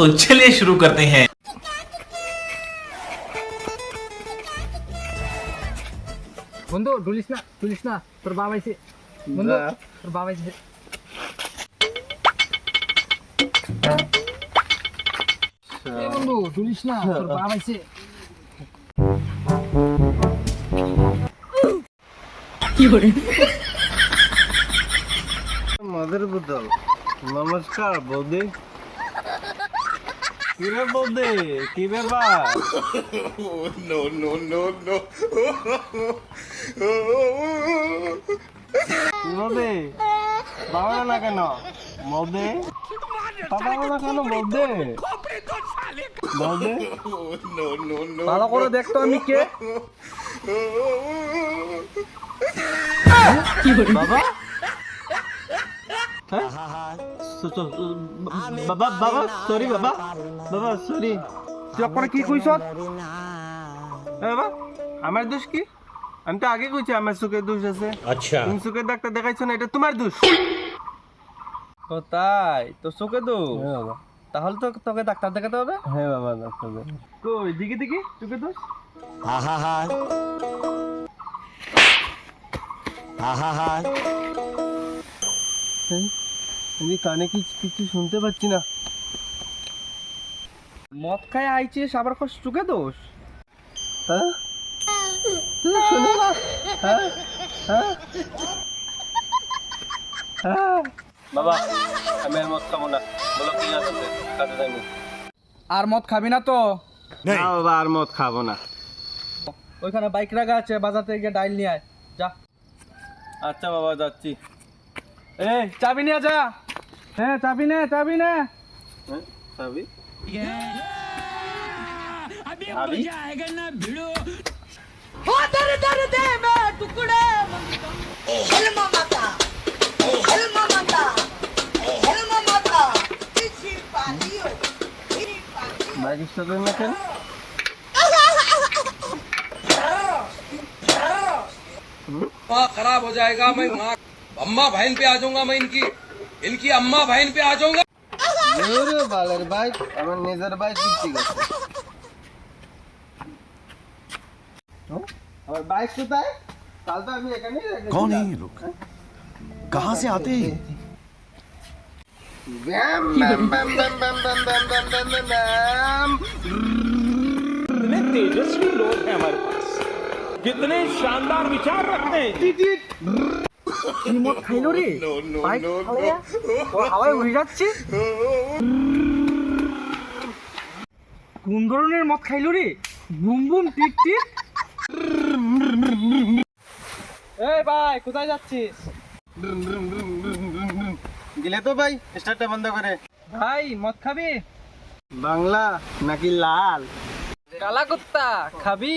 तो चलिए शुरू करते हैं। বন্ধু ডুলিস না তোর বাবা আইছে বন্ধু তোর বাবা আইছে এ বন্ধু ডুলিস না তোর বাবা আইছে কি করে মদের বোতল নমস্কার বৌদি কিরে বৌদি কি ব্যাপার বৌদি বাবা না কেন বৌদি বাবা না কেন বৌদি বৌদি ভালো করে দেখতো আমি কে কি করে বাবা বাবা বাবা সরি বাবা বাবা সরি তুই আপনারা কি কইছ বাবা আমার দোষ কি আমি তো আগে কইছি আমার চোখের দোষ আছে আচ্ছা তুমি চোখের ডাক্তার দেখাইছো না এটা তোমার দোষ ও তাই তো চোখে দোষ বাবা তাহলে তো তোকে ডাক্তার দেখাতে হবে হ্যাঁ বাবা ডাক্তার কই দেখি চোখে দোষ আমি কানে কিছু শুনতে পাচ্ছি না মদ খায় আইছিস আবার চোখে দোষ হ্যাঁ তুই শুনে না হ্যাঁ হ্যাঁ হ্যাঁ বাবা আমি আর মদ খাবো না বলো কি আছে কাজে যাইনি আর মদ খাবি না তো না বাবা আর মদ খাবো না ওইখানে বাইক রাখা আছে বাজার থেকে গিয়ে ডাইল নিয়ে আয় যা আচ্ছা বাবা যাচ্ছি এই চাবি নিয়ে যা হ্যাঁ চাবি নে হ্যাঁ চাবি চাবি বাইক স্টার্ট না কেন खराब हो जाएगा मैं माँ अम्मा बहन पे आ जाऊंगा मैं इनकी अम्मा बहन पे आ जाऊंगा ওরে বালের বাইক আমার নিজের বাইক কিনতে গেছে আমার বাইক কোথায় কাল তো আমি এখানেই রেখেছি कौन है ये लोग कहाँ से आते हैं ব্যাম ব্যাম ব্যাম ব্যাম ব্যাম ব্যাম ব্যাম ব্যাম ব্যাম ব্যাম ব্যাম कितने तेजस्वी लोग हैं हमारे पास कितने शानदार विचार रखते हैं কি মদ খাইলো রে বাইক খাইয়া ও হাওয়ায় উড়ে যাচ্ছে কোন ধরনের মদ খাইলো রে বুম বুম টিক টিক এই ভাই কোথায় যাচ্ছিস দিলে তো ভাই স্টার্টটা বন্ধ করে ভাই মদ খাবি বাংলা নাকি লাল কালা কুত্তা খাবি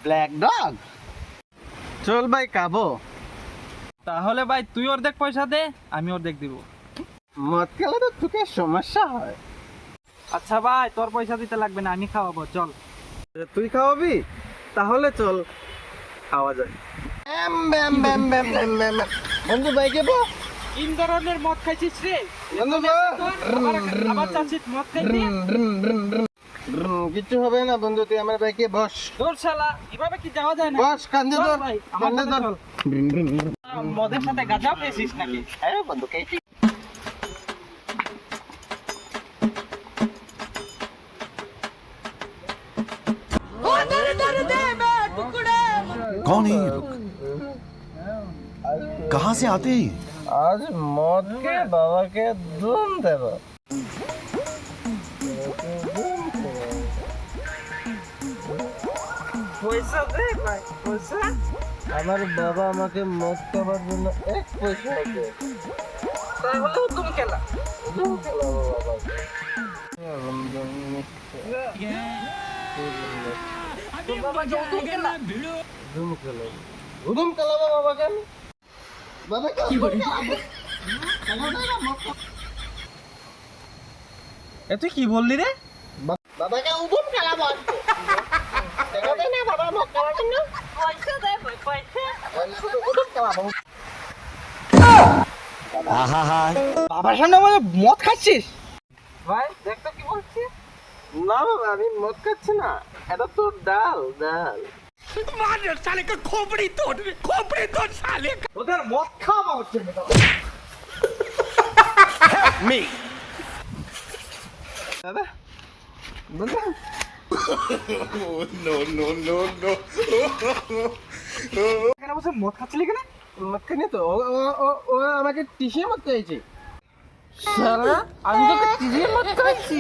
ব্ল্যাক ডগ চল ভাই খাবো তাহলে ভাই তুই অর্ধেক পয়সা দে আমি অর্ধেক দিব মদ খেলে তো তোকে সমস্যা হয় আচ্ছা ভাই তোর পয়সা দিতে লাগবে না আমি খাওয়াবো চল তুই খাওয়াবি তাহলে চল খাওয়া যায় বন্ধু বাইকে বো তিন ধরনের মদ খাইছিস রে বন্ধু আবার চাচ্ছিস মদ খাইতে কিছু হবে না বন্ধু তুই আমার বাইকে বস তোর শালা এভাবে কি যাওয়া যায় না বস কান্দে চল ধর ভাই, আমার কান্দে সাথে ধর চল। মদের সাথে গাঁজা পেয়েছিস নাকি হ্যাঁ বন্ধু খেয়েছি कौन है ये लोग कहाँ से आते हैं আজ মদকে বাবাকে ধুম দেব পয়সা দে ভাই পয়সা আমার বাবা আমাকে মদ খাবার জন্য এক পয়সা দেয় তাহলে হুকুম খেলা ধুম খেলাবো বাবাকে তোর বাবাকে হুকুম খেলা ধুম খেলাবো ধুম খেলাবো বাবাকে আমি বাবাকে হুকুম খেলাবো এ তুই কি বললি রে বাবাকে হুকুম খেলাবো আজকে টাকা দে না বাবা মদ খাওয়ার জন্য পয়সা দে পয়সা শুধু হুকুম খেলাবো বাবার সামনে আমাদের মদ খাচ্ছিস ভাই দেখ তো কি বলছি। না বাবা আমি মদ খাচ্ছি না, এটা তো ডাল ডাল। ওদের মদ খাওয়া হচ্ছে না। দাদা বলতে এখানে বসে মদ খাচ্ছিলি কেন? মদ খাইনি তো, ও আমাকে টিসিয়ে মদ খাইছে। শালা আমি তোকে চিজিয়ে মদ খাইছি।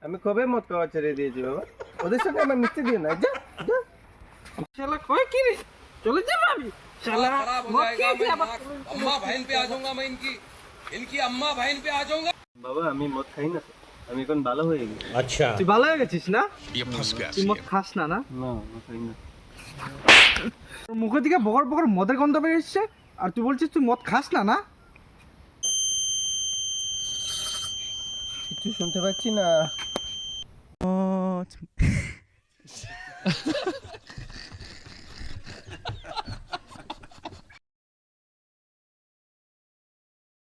আমি কবে মদ খাওয়া ছেড়ে দিয়েছি বাবা, ওদের সঙ্গে আমার মিশতে দিয়ে না। যা যা। শালা কই কি রে? চলে যা ভাবি। শালা खराब हो মদ जाएगा খেয়েছি मैं আবার। अम्मा बहन पे आ जाऊंगा मैं इनकी इनकी अम्मा बहन पे आ जाऊंगा বাবা আমি মদ খাই না তো, আমি এখন ভালো হয়ে গেছি। তুই ভালো হয়ে গেছিস না? তুই মদ খাস না না? না মদ খাই না। তোর মুখের দিকে বগর বগর মদের গন্ধ বের এসছে আর তুই বলছিস তুই মদ খাস না না? কিছু শুনতে পাচ্ছি না।